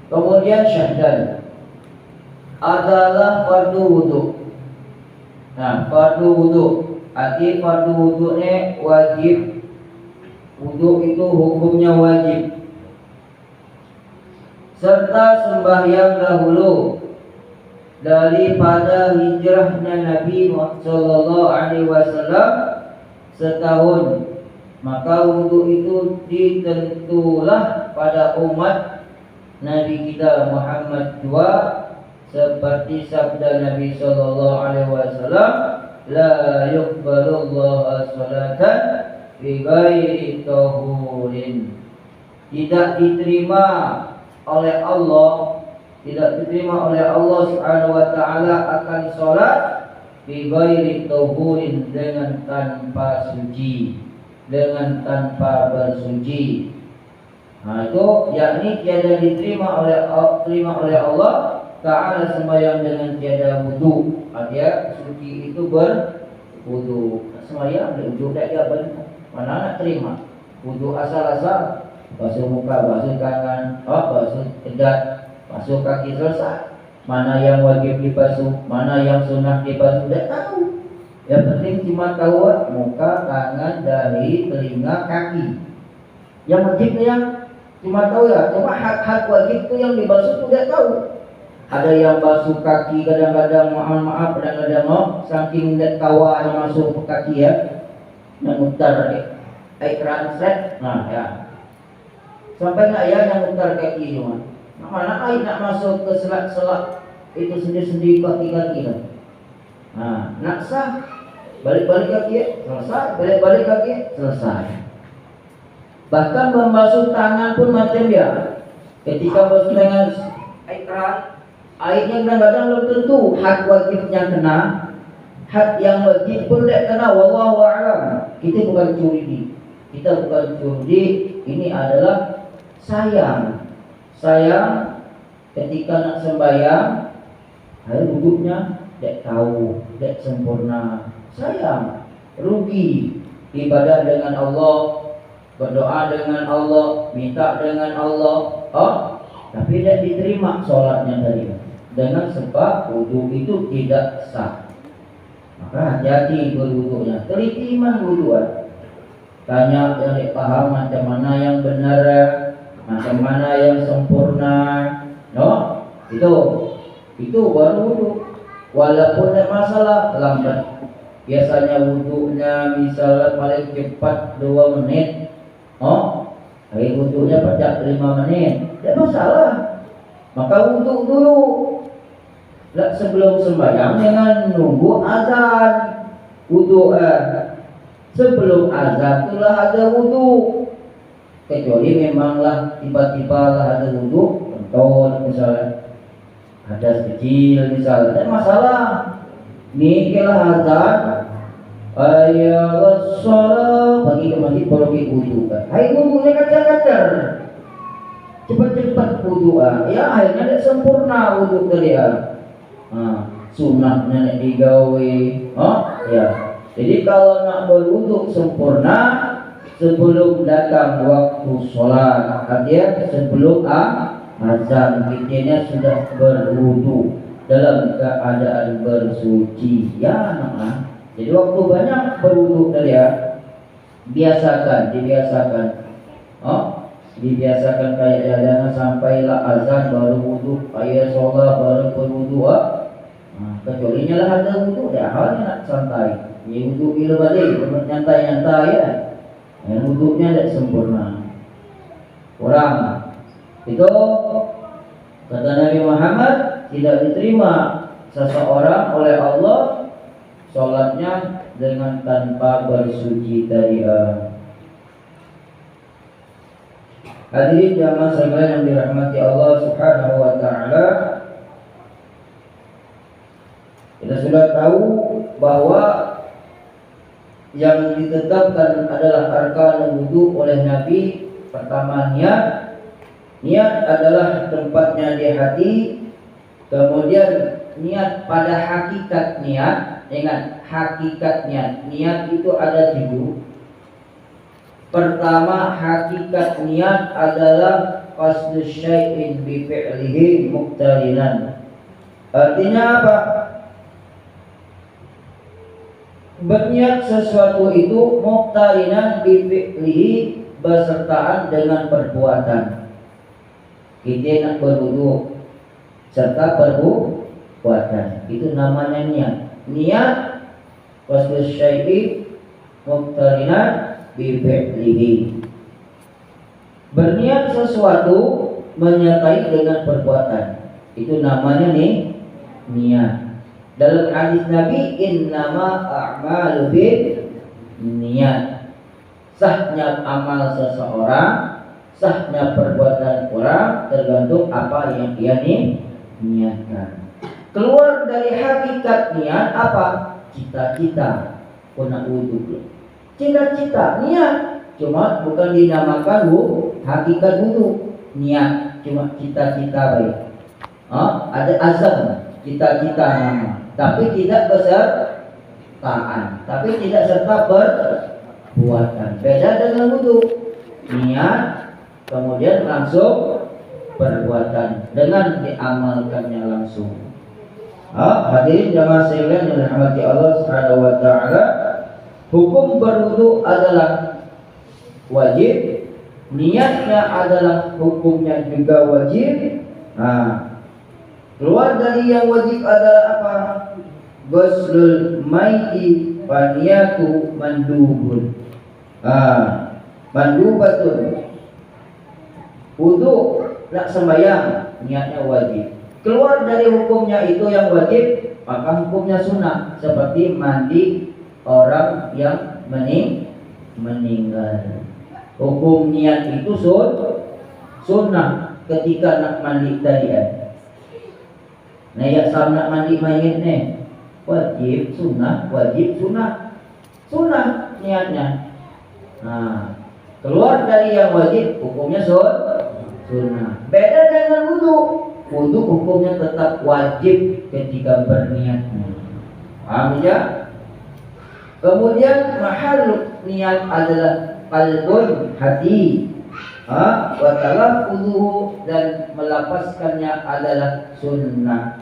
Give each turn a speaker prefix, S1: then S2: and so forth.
S1: Kemudian syahdan adalah fardu wudu. Nah, fardu wudu. Arti fardu wudunya wajib. Wudu itu hukumnya wajib. Serta sembahyang dahulu daripada hijrahnya Nabi sallallahu alaihi wasallam setahun, maka wudu itu ditentulah pada umat Nabi kita Muhammad II, seperti sabda Nabi sallallahu alaihi wasallam, la yuqbalullahu salatan bi ghairi tahurin. Tidak diterima oleh Allah, tidak diterima oleh Allah Subhanahu wa taala akan salat bi ghairi tahurin, dengan tanpa suci, dengan tanpa bersuci. Nah, itu yakni tiada diterima oleh Allah Ta'ala sembahyang dengan tiada wudu. Dia suci itu berwudu. Sembahyang berwudu dia benar. Mana nak terima? Wudu asal-asal, basuh muka, basuh tangan, basuh edat, basuh kaki, selesai. Mana yang wajib dibasuh, mana yang sunnah dibasuh, tidak tahu. Yang penting cuma tahu muka, tangan, dahi, telinga, kaki. Yang wajib yang cuma tahu ya, cuma hak-hak wajib itu yang dibasuh itu tidak tahu. Ada yang basuh kaki kadang-kadang, maaf kadang-kadang saking tidak tawanya masuk ke kaki ya, yang mutar air translate, nah ya. Sampai nggak ya yang mutar kaki cuma. Mana air nak masuk ke selat-selat itu sendiri-sendiri kaki-kaki kan. Nah, nak sah balik-balik kaki selesai, balik-balik kaki selesai. Bahkan membasuh tangan pun macam dia. Ketika basuh dengan air keran, airnya kadang-kadang belum tentu hak wajibnya kena, hak yang wajib pun tidak kena. Wallahu a'lam. Kita bukan curi, ini adalah sayang ketika nak sembahyang, air wuduknya tidak tahu, tidak sempurna, sayang, rugi ibadah dengan Allah, berdoa dengan Allah, minta dengan Allah, tapi tidak diterima sholatnya tadi dengan sebab wudu itu tidak sah. Maka hati-hati berwudunya, teliti iman wuduan. Tanya yang dipaham macam mana yang benar, macam mana yang sempurna, itu baru wudu. Walaupun tidak masalah lambat. Biasanya wudunya misalnya paling cepat 2 menit. Air wudunya pecah 5 menit, tidak masalah. Maka wudu dulu. Sebelum sembahyang jangan nunggu azan. Wudu sebelum azan itulah ada wudu. Kecuali memanglah tiba-tiba lah ada wudu, contoh misalnya hadas kecil misalnya, tidak masalah. Nikilah azan, ayo sholat, pergi ke masjid baru pergi wudu kan. Hai wudunya kacar-kacar, cepat-cepat wudu ya akhirnya tidak sempurna wudu dia. Sunnahnya digawe, ya. Jadi kalau nak berwudu sempurna sebelum datang waktu sholat, artinya sebelum azan, kita sudah berwudu dalam keadaan bersuci, ya nak. Jadi waktu banyak berwudu tadi ya, dibiasakan kayak jangan sampailah azan baru wudu, kayak sholat baru berwudu. Kecuali lah ada wudu, dah halnya nak santai. Ya wudu bila balik, nyantai-nyantai ya. Yang wudunya tidak sempurna. Kurang. Itu kata Nabi Muhammad, tidak diterima seseorang oleh Allah sholatnya dengan tanpa bersuci dari Hadirin jamaah sekalian yang dirahmati Allah Subhanahu wa taala, kita sudah tahu bahwa yang ditetapkan adalah arkan wudu oleh Nabi. Pertama niat. Niat adalah tempatnya di hati. Kemudian niat pada hakikat niat. Ingat hakikat niat. Niat itu ada 7. Pertama, hakikat niat adalah qasdu syai'in bi fi'lihi muqtarinan. Artinya apa? Berniat sesuatu itu muqtarinan bi fi'lihi, bersertaan dengan perbuatan. Kita nak berwudu serta perbuatan, itu namanya niat. Niat qasdu syai'i muqtarinan bi fi'lihi. Berniat sesuatu menyertai dengan perbuatan, itu namanya nih niat. Dalam hadis Nabi, innama a'malu bin niat. Sahnya amal seseorang, sahnya perbuatan orang tergantung apa yang dia niatkan. Keluar dari hakikat niat apa? Cita-cita. Kena wudu. Cita-cita niat, cuma bukan dinamakan hakikat wudu. Niat cuma cita-cita baik. Ada azam, cita-cita nama, tapi tidak bersertaan, tapi tidak serta perbuatan. Beda dengan wudu. Niat kemudian langsung perbuatan dengan diamalkannya langsung. Hadirin jamaah sekalian yang dirahmati Allah Subhanahu wa taala, hukum berwudu adalah wajib, niatnya adalah hukumnya juga wajib. Keluar dari yang wajib adalah apa? Ghuslul maiti faniyatu mandubun. Mandubatun. Wudu nak sembahyang, niatnya wajib. Keluar dari hukumnya itu yang wajib, maka hukumnya sunnah, seperti mandi orang yang meninggal. Hukum niat itu sunnah ketika nak mandi tadi. Nah, ya sama nak mandi mayit nih, wajib sunnah, sunnah niatnya. Nah, keluar dari yang wajib, hukumnya sunnah. Beda dengan wudu. Wudu hukumnya tetap wajib ketika berniatnya. Paham ya? Kemudian mahal niat adalah qalbun, hati. Wa talaffuzuhu, dan melafazkannya adalah sunnah.